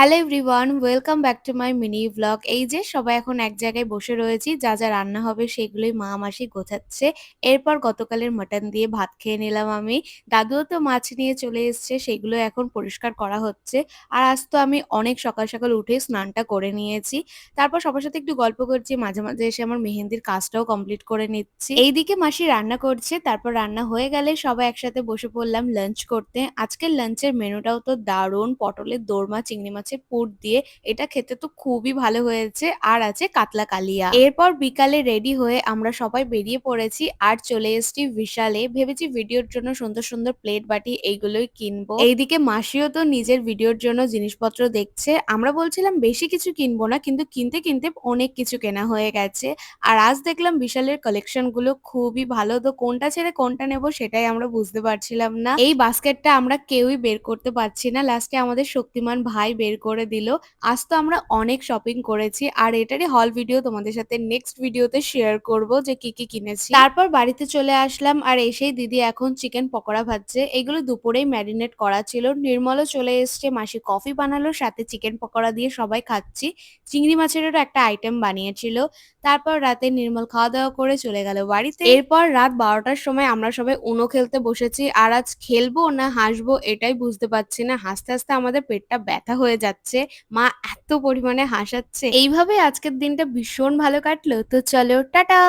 Hello everyone, welcome back to my mini vlog. এই যে সবাই এখন এক জায়গায় বসে রয়েছি, যা যা রান্না হবে সেগুলোই মা মাসি গোছাচ্ছে। এরপর গতকালের মাটন দিয়ে ভাত খেয়ে নিলাম আমি। দাদুও তো মাছ নিয়ে চলে এসছে, সেগুলো এখন পরিষ্কার করা হচ্ছে। আর আজ তো আমি অনেক সকাল সকাল উঠে স্নানটা করে নিয়েছি। তারপর সবার সাথে একটু গল্প করছি, মাঝে মাঝে এসে আমার মেহেন্দির কাজটাও কমপ্লিট করে নিচ্ছি। এইদিকে মাসি রান্না করছে, তারপর রান্না হয়ে গেলে সবাই একসাথে বসে পড়লাম লাঞ্চ করতে। আজকের লাঞ্চের মেনুটাও তো দারুণ, পটলের দোরমা চিংড়ি মাছের পুর দিয়ে। এটা খেতে তো খুবই ভালো হয়েছে। আর আছে কাতলা কালিয়া। এরপর বিকালে রেডি হয়ে আমরা সবাই বেরিয়ে পড়েছি আর চলে এসেছি বিশালে। ভেবেছি ভিডিওর জন্য সুন্দর সুন্দর প্লেট বাটি এইগুলোই কিনবো। এইদিকে মাসিও তো নিজের ভিডিওর জন্য জিনিসপত্র দেখছে। আমরা বলছিলাম বেশি কিছু কিনবো না, কিন্তু কিনতে কিনতে অনেক কিছু কেনা হয়ে গেছে। আর আজ দেখলাম বিশালের কালেকশন গুলো খুবই ভালো, তো কোনটা ছেড়ে কোনটা নেব সেটাই আমরা বুঝতে পারছিলাম না। এই বাস্কেটটা আমরা কেউই বের করতে পারছি না, লাস্টে আমাদের শক্তিমান ভাই বের করে দিল। আজ তো আমরা অনেক শপিং করেছি, আর এটারই হল ভিডিও তোমাদের সাথে নেক্সট ভিডিওতে শেয়ার করব যে কি কি কিনেছি। তারপর বাড়িতে চলে আসলাম, আর এসেই দিদি এখন চিকেন পকোড়া ভাজছে। এগুলো দুপুরেই ম্যারিনেট করা ছিল। নির্মলও চলে এসছে, মাসি কফি বানালো, সাথে চিকেন পকোড়া দিয়ে সবাই খাচ্ছি। চিংড়ি মাছেরও একটা আইটেম বানিয়েছিল। তারপর রাতে নির্মল খাওয়া দাওয়া করে চলে গেল বাড়িতে। এরপর রাত 12টার সময় আমরা সবাই উনো খেলতে বসেছি। আর আজ খেলবো না হাসবো এটাই বুঝতে পারছি না। হাসতে হাসতে আমাদের পেটটা ব্যথা হয়ে যাচ্ছে। মা এত পরিমাণে হাসাচ্ছে। এইভাবে আজকের দিনটা ভীষণ ভালো কাটলো। তো চলো টাটা।